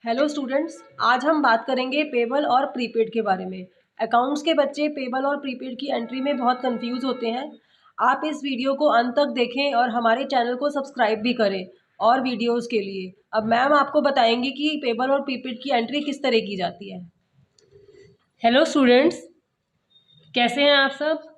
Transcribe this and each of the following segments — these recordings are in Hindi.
हेलो स्टूडेंट्स, आज हम बात करेंगे पेबल और प्रीपेड के बारे में। अकाउंट्स के बच्चे पेबल और प्रीपेड की एंट्री में बहुत कंफ्यूज होते हैं। आप इस वीडियो को अंत तक देखें और हमारे चैनल को सब्सक्राइब भी करें और वीडियोस के लिए। अब मैम आपको बताएंगे कि पेबल और प्रीपेड की एंट्री किस तरह की जाती है। हेलो स्टूडेंट्स, कैसे हैं आप सब।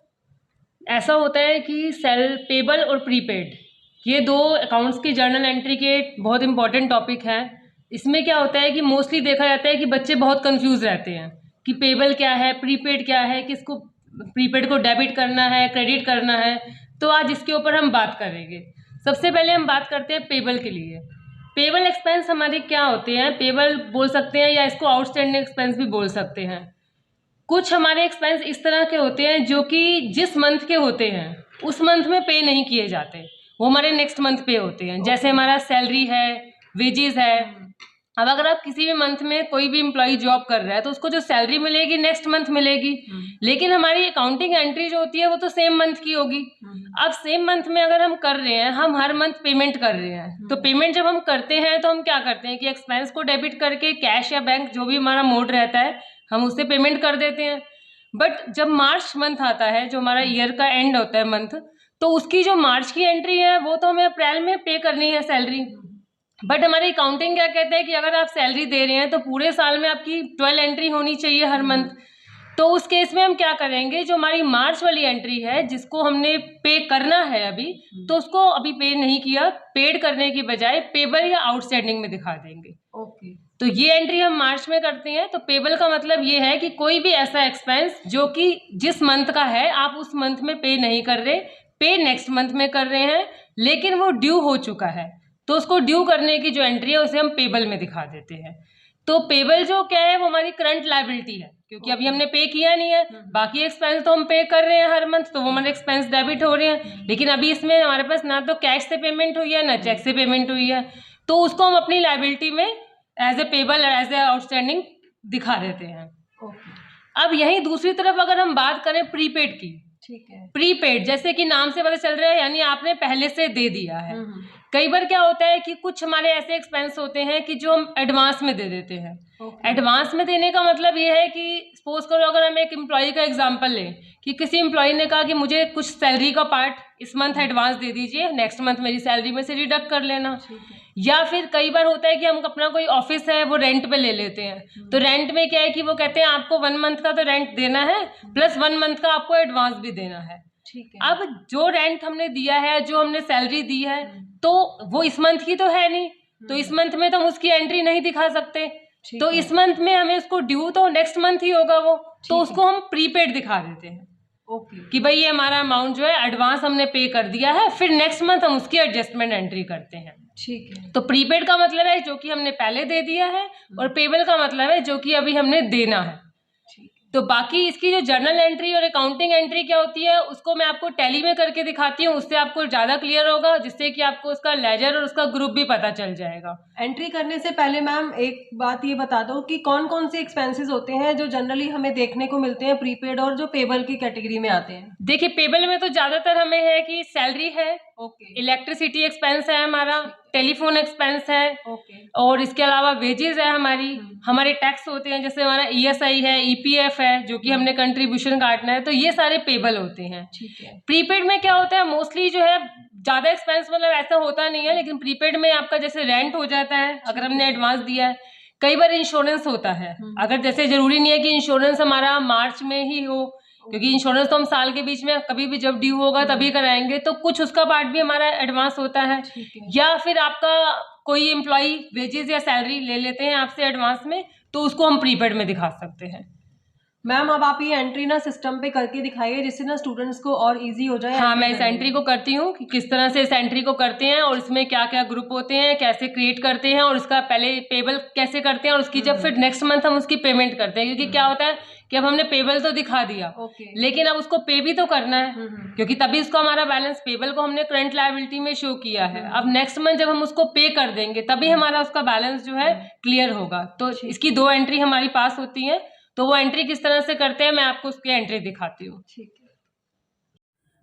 ऐसा होता है कि सेल पेबल और प्रीपेड ये दो अकाउंट्स की जर्नल एंट्री के बहुत इंपॉर्टेंट टॉपिक हैं। इसमें क्या होता है कि मोस्टली देखा जाता है कि बच्चे बहुत कंफ्यूज रहते हैं कि पेबल क्या है, प्रीपेड क्या है, किसको प्रीपेड को डेबिट करना है, क्रेडिट करना है। तो आज इसके ऊपर हम बात करेंगे। सबसे पहले हम बात करते हैं पेबल के लिए। पेबल एक्सपेंस हमारे क्या होते हैं, पेबल बोल सकते हैं या इसको आउटस्टैंडिंग एक्सपेंस भी बोल सकते हैं। कुछ हमारे एक्सपेंस इस तरह के होते हैं जो कि जिस मंथ के होते हैं उस मंथ में पे नहीं किए जाते, वो हमारे नेक्स्ट मंथ पे होते हैं। जैसे हमारा सैलरी है, वेजेस है। अब अगर आप किसी भी मंथ में कोई भी एम्प्लॉय जॉब कर रहा है तो उसको जो सैलरी मिलेगी नेक्स्ट मंथ मिलेगी। लेकिन हमारी अकाउंटिंग एंट्री जो होती है वो तो सेम मंथ की होगी। अब सेम मंथ में अगर हम कर रहे हैं, हम हर मंथ पेमेंट कर रहे हैं, तो पेमेंट जब हम करते हैं तो हम क्या करते हैं कि एक्सपेंस को डेबिट करके कैश या बैंक जो भी हमारा मोड रहता है हम उससे पेमेंट कर देते हैं। बट जब मार्च मंथ आता है, जो हमारा ईयर का एंड होता है मंथ, तो उसकी जो मार्च की एंट्री है वो तो हमें अप्रैल में पे करनी है सैलरी। बट हमारी अकाउंटिंग क्या कहते हैं कि अगर आप सैलरी दे रहे हैं तो पूरे साल में आपकी 12 एंट्री होनी चाहिए हर मंथ। तो उस केस में हम क्या करेंगे, जो हमारी मार्च वाली एंट्री है जिसको हमने पे करना है अभी, तो उसको अभी पे नहीं किया, पेड करने की बजाय पेबल या आउटस्टैंडिंग में दिखा देंगे। ओके। तो ये एंट्री हम मार्च में करते हैं। तो पेबल का मतलब ये है कि कोई भी ऐसा एक्सपेंस जो कि जिस मंथ का है आप उस मंथ में पे नहीं कर रहे, पे नेक्स्ट मंथ में कर रहे हैं, लेकिन वो ड्यू हो चुका है, तो उसको ड्यू करने की जो एंट्री है उसे हम पेबल में दिखा देते हैं। तो पेबल जो क्या है वो हमारी करंट लायबिलिटी है, क्योंकि अभी हमने पे किया नहीं है। बाकी एक्सपेंस तो हम पे कर रहे हैं हर मंथ, तो वो हमारे एक्सपेंस डेबिट हो रहे हैं। लेकिन अभी इसमें हमारे पास ना तो कैश से पेमेंट हुई है ना चेक से पेमेंट हुई है, तो उसको हम अपनी लायबिलिटी में as a payable as a outstanding दिखा देते हैं। अब यही दूसरी तरफ अगर हम बात करें प्रीपेड की, ठीक है। प्रीपेड जैसे कि नाम से पता चल रहा है, यानी आपने पहले से दे दिया है। कई बार क्या होता है कि कुछ हमारे ऐसे एक्सपेंस होते हैं कि जो हम एडवांस में दे देते हैं। एडवांस में देने का मतलब ये है कि सपोज करो अगर हम एक एम्प्लॉय का एग्जांपल लें कि किसी एम्प्लॉय ने कहा कि मुझे कुछ सैलरी का पार्ट इस मंथ एडवांस दे दीजिए, नेक्स्ट मंथ मेरी सैलरी में से डिडक्ट कर लेना। या फिर कई बार होता है कि हम अपना कोई ऑफिस है वो रेंट पे ले लेते हैं, तो रेंट में क्या है कि वो कहते हैं आपको 1 मंथ का तो रेंट देना है प्लस 1 मंथ का आपको एडवांस भी देना है। ठीक है। अब जो रेंट हमने दिया है, जो हमने सैलरी दी है, तो वो इस मंथ की तो है नहीं, तो इस मंथ में तो हम उसकी एंट्री नहीं दिखा सकते। तो इस मंथ में हमें उसको ड्यू तो नेक्स्ट मंथ ही होगा वो, तो उसको हम प्रीपेड दिखा देते हैं। कि भाई ये हमारा अमाउंट जो है एडवांस हमने पे कर दिया है, फिर नेक्स्ट मंथ हम उसकी एडजस्टमेंट एंट्री करते हैं। ठीक है। तो प्रीपेड का मतलब है जो कि हमने पहले दे दिया है, और पेबल का मतलब है जो कि अभी हमने देना है। तो बाकी इसकी जो जर्नल एंट्री और अकाउंटिंग एंट्री क्या होती है उसको मैं आपको टैली में करके दिखाती हूँ, उससे आपको ज़्यादा क्लियर होगा, जिससे कि आपको उसका लेजर और उसका ग्रुप भी पता चल जाएगा। एंट्री करने से पहले मैम एक बात ये बता दो कि कौन कौन से एक्सपेंसेस होते हैं जो जनरली हमें देखने को मिलते हैं प्रीपेड और जो पेबल की कैटेगरी में आते हैं। देखिए पेबल में तो ज़्यादातर हमें है कि सैलरी है, इलेक्ट्रिसिटी एक्सपेंस है हमारा, टेलीफोन एक्सपेंस है, और इसके अलावा वेजेस है हमारी, हमारे टैक्स होते हैं, जैसे हमारा ईएसआई है, ईपीएफ है जो कि हमने कंट्रीब्यूशन काटना है, तो ये सारे पेबल होते हैं। प्रीपेड में क्या होता है, मोस्टली जो है ज़्यादा एक्सपेंस मतलब ऐसा होता नहीं है, लेकिन प्रीपेड में आपका जैसे रेंट हो जाता है अगर हमने एडवांस दिया है। कई बार इंश्योरेंस होता है, अगर जैसे जरूरी नहीं है कि इंश्योरेंस हमारा मार्च में ही हो, क्योंकि इंश्योरेंस तो हम साल के बीच में कभी भी जब ड्यू होगा तभी कराएंगे, तो कुछ उसका पार्ट भी हमारा एडवांस होता है। या फिर आपका कोई एम्प्लॉय वेजेस या सैलरी ले लेते हैं आपसे एडवांस में, तो उसको हम प्रीपेड में दिखा सकते हैं। मैम अब आप ये एंट्री ना सिस्टम पे करके दिखाइए जिससे ना स्टूडेंट्स को और इजी हो जाए। हाँ, मैं इस एंट्री को करती हूँ कि किस तरह से इस एंट्री को करते हैं और इसमें क्या क्या ग्रुप होते हैं, कैसे क्रिएट करते हैं, और उसका पहले पेबल कैसे करते हैं, और उसकी जब फिर नेक्स्ट मंथ हम उसकी पेमेंट करते हैं। क्योंकि क्या होता है कि अब हमने पेबल तो दिखा दिया, लेकिन अब उसको पे भी तो करना है, क्योंकि तभी उसको हमारा बैलेंस, पेबल को हमने करंट लायबिलिटी में शो किया है। अब नेक्स्ट मंथ जब हम उसको पे कर देंगे तभी हमारा उसका बैलेंस जो है क्लियर होगा। तो इसकी 2 एंट्री हमारी पास होती है, तो वो एंट्री किस तरह से करते हैं मैं आपको उसकी एंट्री दिखाती हूँ।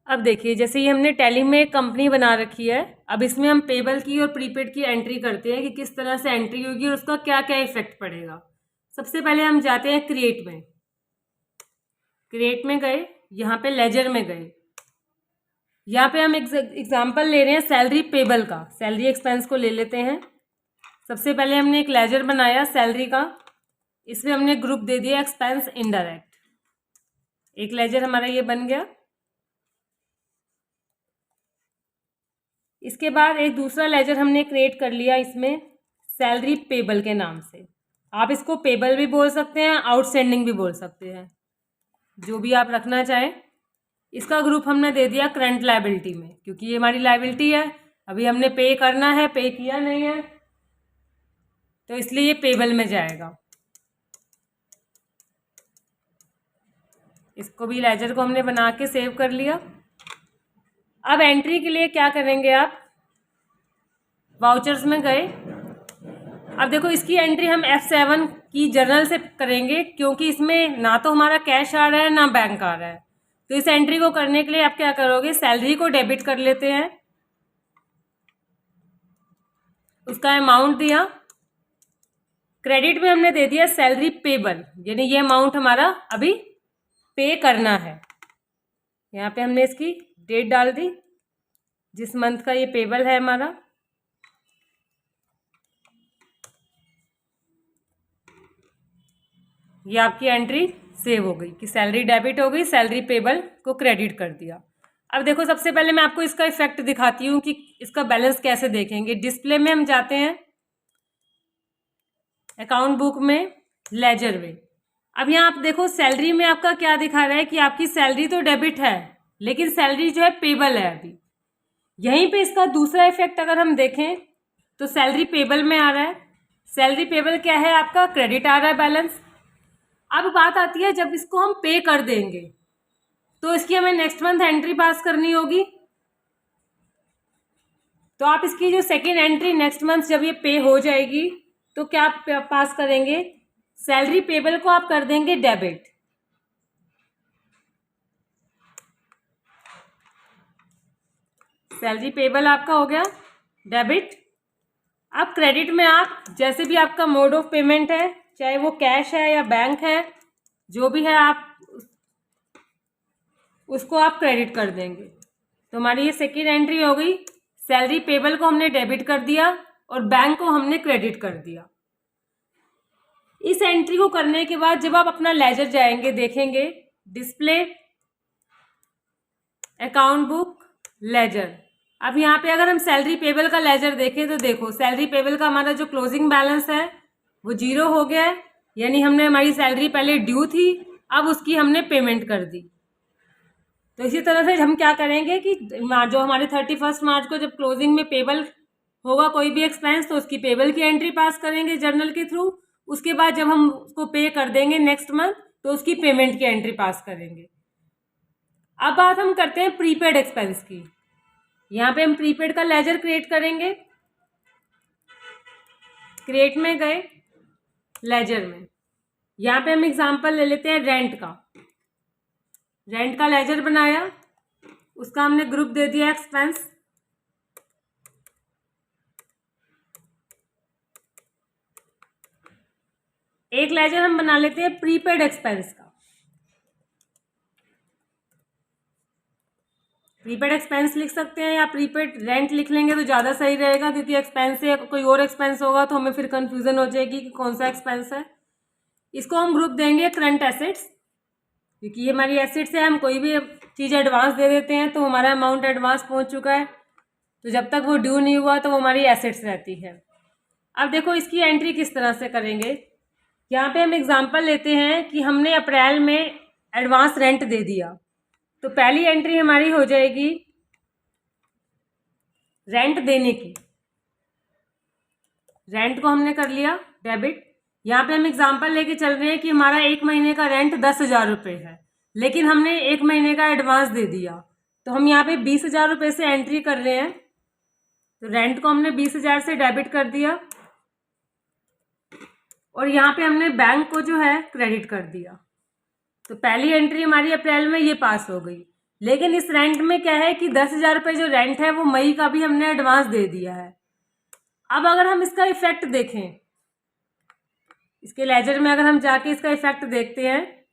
अब देखिए, जैसे ये हमने टैली में एक कंपनी बना रखी है, अब इसमें हम पेबल की और प्रीपेड की एंट्री करते हैं कि किस तरह से एंट्री होगी और उसका क्या क्या इफेक्ट पड़ेगा। सबसे पहले हम जाते हैं क्रिएट में। क्रिएट में गए, यहाँ पे लेजर में गए, यहाँ पे हम एग्जाम्पल ले रहे हैं सैलरी पेबल का। सैलरी एक्सपेंस को ले लेते हैं। सबसे पहले हमने एक लेजर बनाया सैलरी का, इसमें हमने ग्रुप दे दिया एक्सपेंस इनडायरेक्ट। एक लेजर हमारा ये बन गया। इसके बाद एक दूसरा लेजर हमने क्रिएट कर लिया, इसमें सैलरी पेबल के नाम से। आप इसको पेबल भी बोल सकते हैं, आउटस्टैंडिंग भी बोल सकते हैं, जो भी आप रखना चाहें। इसका ग्रुप हमने दे दिया करंट लायबिलिटी में, क्योंकि ये हमारी लायबिलिटी है, अभी हमने पे करना है, पे किया नहीं है, तो इसलिए ये पेबल में जाएगा। इसको भी लेजर को हमने बना के सेव कर लिया। अब एंट्री के लिए क्या करेंगे आप, वाउचर्स में गए। अब देखो, इसकी एंट्री हम F7 की जर्नल से करेंगे, क्योंकि इसमें ना तो हमारा कैश आ रहा है ना बैंक आ रहा है। तो इस एंट्री को करने के लिए आप क्या करोगे, सैलरी को डेबिट कर लेते हैं, उसका अमाउंट दिया। क्रेडिट में हमने दे दिया सैलरी पेबल, यानी ये अमाउंट हमारा अभी पे करना है। यहाँ पे हमने इसकी डेट डाल दी, जिस मंथ का ये पेबल है हमारा। ये आपकी एंट्री सेव हो गई कि सैलरी डेबिट हो गई, सैलरी पेबल को क्रेडिट कर दिया। अब देखो, सबसे पहले मैं आपको इसका इफेक्ट दिखाती हूँ कि इसका बैलेंस कैसे देखेंगे। डिस्प्ले में हम जाते हैं, अकाउंट बुक में, लेजर में। अब यहाँ आप देखो, सैलरी में आपका क्या दिखा रहा है कि आपकी सैलरी तो डेबिट है, लेकिन सैलरी जो है पेबल है अभी। यहीं पे इसका दूसरा इफेक्ट अगर हम देखें तो सैलरी पेबल में आ रहा है। सैलरी पेबल क्या है आपका, क्रेडिट आ रहा है बैलेंस। अब बात आती है, जब इसको हम पे कर देंगे तो इसकी हमें नेक्स्ट मंथ एंट्री पास करनी होगी। तो आप इसकी जो सेकेंड एंट्री नेक्स्ट मंथ जब ये पे हो जाएगी तो क्या आप पास करेंगे, सैलरी पेबल को आप कर देंगे डेबिट। सैलरी पेबल आपका हो गया डेबिट। अब क्रेडिट में आप जैसे भी आपका मोड ऑफ पेमेंट है, चाहे वो कैश है या बैंक है, जो भी है आप उसको आप क्रेडिट कर देंगे। तो हमारी ये सेकेंड एंट्री हो गई। सैलरी पेबल को हमने डेबिट कर दिया और बैंक को हमने क्रेडिट कर दिया। इस एंट्री को करने के बाद जब आप अपना लेजर जाएंगे, देखेंगे डिस्प्ले, अकाउंट बुक, लेजर। अब यहाँ पे अगर हम सैलरी पेबल का लेजर देखें तो देखो, सैलरी पेबल का हमारा जो क्लोजिंग बैलेंस है वो 0 हो गया है, यानी हमने हमारी सैलरी पहले ड्यू थी, अब उसकी हमने पेमेंट कर दी। तो इसी तरह से हम क्या करेंगे कि जो हमारे 31 मार्च को जब क्लोजिंग में पेबल होगा कोई भी एक्सपेंस, तो उसकी पेबल की एंट्री पास करेंगे जर्नल के थ्रू। उसके बाद जब हम उसको पे कर देंगे नेक्स्ट मंथ, तो उसकी पेमेंट की एंट्री पास करेंगे। अब बात हम करते हैं प्रीपेड एक्सपेंस की। यहाँ पे हम प्रीपेड का लेजर क्रिएट करेंगे। क्रिएट में गए, लेजर में, यहाँ पे हम एग्जांपल ले लेते हैं रेंट का। रेंट का लेजर बनाया, उसका हमने ग्रुप दे दिया एक्सपेंस। एक लेजर हम बना लेते हैं प्रीपेड एक्सपेंस का। प्रीपेड एक्सपेंस लिख सकते हैं या प्रीपेड रेंट लिख लेंगे तो ज़्यादा सही रहेगा, क्योंकि एक्सपेंस से कोई और एक्सपेंस होगा तो हमें फिर कंफ्यूजन हो जाएगी कि कौन सा एक्सपेंस है। इसको हम ग्रुप देंगे करंट एसेट्स, क्योंकि ये हमारी एसेट्स है। हम कोई भी चीज़ एडवांस दे देते हैं तो हमारा अमाउंट एडवांस पहुंच चुका है, तो जब तक वो ड्यू नहीं हुआ तो वो हमारी एसेट्स रहती है। अब देखो, इसकी एंट्री किस तरह से करेंगे। यहाँ पे हम एग्जांपल लेते हैं कि हमने अप्रैल में एडवांस रेंट दे दिया, तो पहली एंट्री हमारी हो जाएगी रेंट देने की। रेंट को हमने कर लिया डेबिट। यहाँ पे हम एग्जांपल लेके चल रहे हैं कि हमारा 1 महीने का रेंट 10,000 रुपये है, लेकिन हमने 1 महीने का एडवांस दे दिया, तो हम यहाँ पे 20,000 रुपये से एंट्री कर रहे हैं। तो रेंट को हमने 20,000 से डेबिट कर दिया और यहाँ पे हमने बैंक को जो है क्रेडिट कर दिया। तो पहली एंट्री हमारी अप्रैल में ये पास हो गई। लेकिन इस रेंट में क्या है कि 10,000 रुपये जो रेंट है वो मई का भी हमने एडवांस दे दिया है। अब अगर हम इसका इफेक्ट देखें, इसके लेजर में अगर हम जाके इसका इफेक्ट देखते हैं,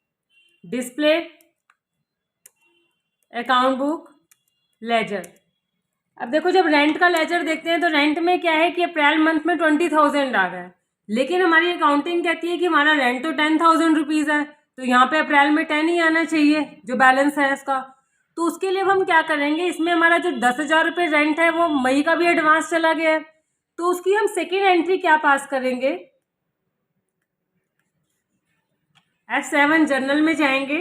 डिस्प्ले, अकाउंट बुक, लेजर। अब देखो जब रेंट का लेजर देखते हैं तो रेंट में क्या है कि अप्रैल मंथ में 20,000 आ रहा है, लेकिन हमारी अकाउंटिंग कहती है कि हमारा रेंट तो 10,000 रुपीज़ है, तो यहाँ पे अप्रैल में 10 ही आना चाहिए जो बैलेंस है इसका। तो उसके लिए हम क्या करेंगे, इसमें हमारा जो 10,000 रुपये रेंट है वो मई का भी एडवांस चला गया है, तो उसकी हम सेकेंड एंट्री क्या पास करेंगे, F7 जर्नल में जाएंगे,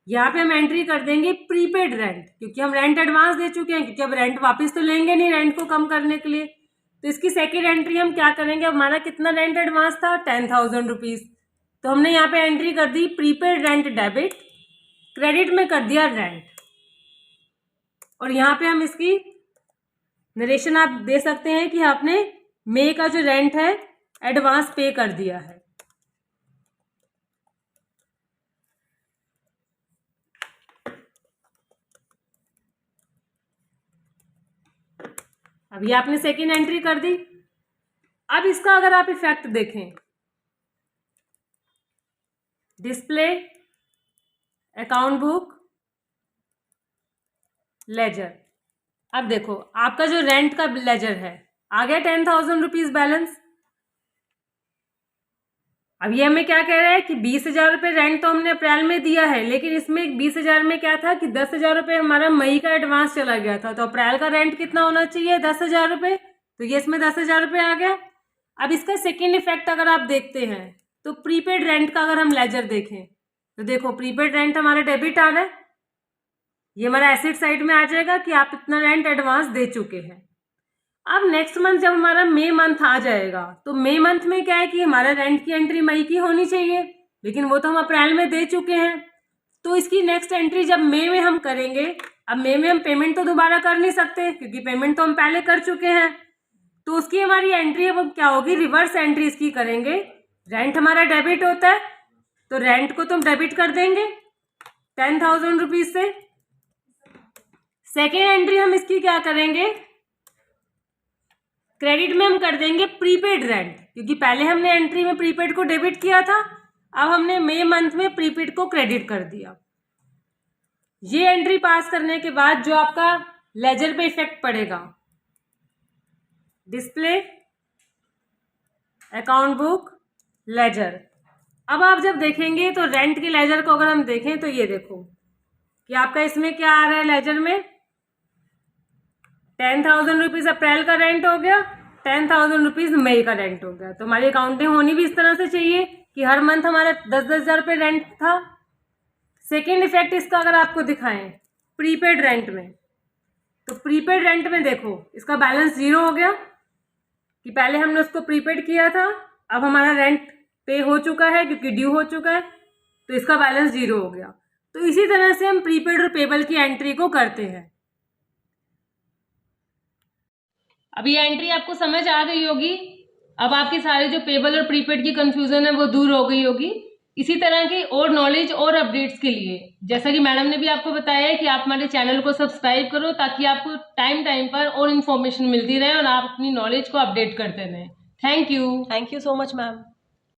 यहाँ पे हम एंट्री कर देंगे प्रीपेड रेंट, क्योंकि हम रेंट एडवांस दे चुके हैं, क्योंकि अब रेंट वापस तो लेंगे नहीं रेंट को कम करने के लिए। तो इसकी सेकेंड एंट्री हम क्या करेंगे, हमारा कितना रेंट एडवांस था, 10,000 रुपीज़, तो हमने यहाँ पे एंट्री कर दी प्रीपेड रेंट डेबिट, क्रेडिट में कर दिया रेंट। और यहाँ पे हम इसकी नरेशन आप दे सकते हैं कि आपने मई का जो रेंट है एडवांस पे कर दिया है। अभी आपने सेकेंड एंट्री कर दी। अब इसका अगर आप इफेक्ट देखें, डिस्प्ले, अकाउंट बुक, लेजर। अब देखो आपका जो रेंट का लेजर है आ गया 10,000 रुपीज़ बैलेंस। अब ये हमें क्या कह रहा है कि 20,000 रुपये रेंट तो हमने अप्रैल में दिया है, लेकिन इसमें 20,000 में क्या था कि 10,000 रुपये हमारा मई का एडवांस चला गया था, तो अप्रैल का रेंट कितना होना चाहिए, 10,000 रुपये, तो ये इसमें 10,000 रुपये आ गया। अब इसका सेकेंड इफेक्ट अगर आप देखते हैं तो प्रीपेड रेंट का अगर हम लेजर देखें तो देखो प्रीपेड रेंट हमारा डेबिट आ रहा है, ये हमारा एसेट साइड में आ जाएगा कि आप इतना रेंट एडवांस दे चुके हैं। अब नेक्स्ट मंथ जब हमारा मई मंथ आ जाएगा तो मई मंथ में क्या है कि हमारा रेंट की एंट्री मई की होनी चाहिए, लेकिन वो तो हम अप्रैल में दे चुके हैं, तो इसकी नेक्स्ट एंट्री जब मई में हम करेंगे, अब मई में हम पेमेंट तो दोबारा कर नहीं सकते क्योंकि पेमेंट तो हम पहले कर चुके हैं, तो उसकी हमारी एंट्री अब क्या होगी, रिवर्स एंट्री इसकी करेंगे। रेंट हमारा डेबिट होता है तो रेंट को तो हम डेबिट कर देंगे 10,000 रुपीज़ से। सेकेंड एंट्री हम इसकी क्या करेंगे, क्रेडिट में हम कर देंगे प्रीपेड रेंट, क्योंकि पहले हमने एंट्री में प्रीपेड को डेबिट किया था, अब हमने मई मंथ में प्रीपेड को क्रेडिट कर दिया। ये एंट्री पास करने के बाद जो आपका लेजर पे इफेक्ट पड़ेगा, डिस्प्ले, अकाउंट बुक, लेजर। अब आप जब देखेंगे तो रेंट के लेजर को अगर हम देखें तो ये देखो कि आपका इसमें क्या आ रहा है, लेजर में 10,000 रुपीज़ अप्रैल का रेंट हो गया, 10,000 रुपीज़ मई का रेंट हो गया। तो हमारी अकाउंटिंग होनी भी इस तरह से चाहिए कि हर मंथ हमारा 10,000 रुपये रेंट था। सेकेंड इफेक्ट इसका अगर आपको दिखाएं प्रीपेड रेंट में, तो प्रीपेड रेंट में देखो इसका बैलेंस 0 हो गया कि पहले हमने उसको प्रीपेड किया था, अब हमारा रेंट पे हो चुका है क्योंकि ड्यू हो चुका है, तो इसका बैलेंस 0 हो गया। तो इसी तरह से हम प्रीपेड और पेबल की एंट्री को करते हैं। अब ये एंट्री आपको समझ आ गई होगी, अब आपके सारे जो पेबल और प्रीपेड की कंफ्यूजन है वो दूर हो गई होगी। इसी तरह की और नॉलेज और अपडेट्स के लिए, जैसा कि मैडम ने भी आपको बताया है कि आप हमारे चैनल को सब्सक्राइब करो ताकि आपको टाइम टाइम पर और इन्फॉर्मेशन मिलती रहे और आप अपनी नॉलेज को अपडेट करते रहें। Thank you so much ma'am.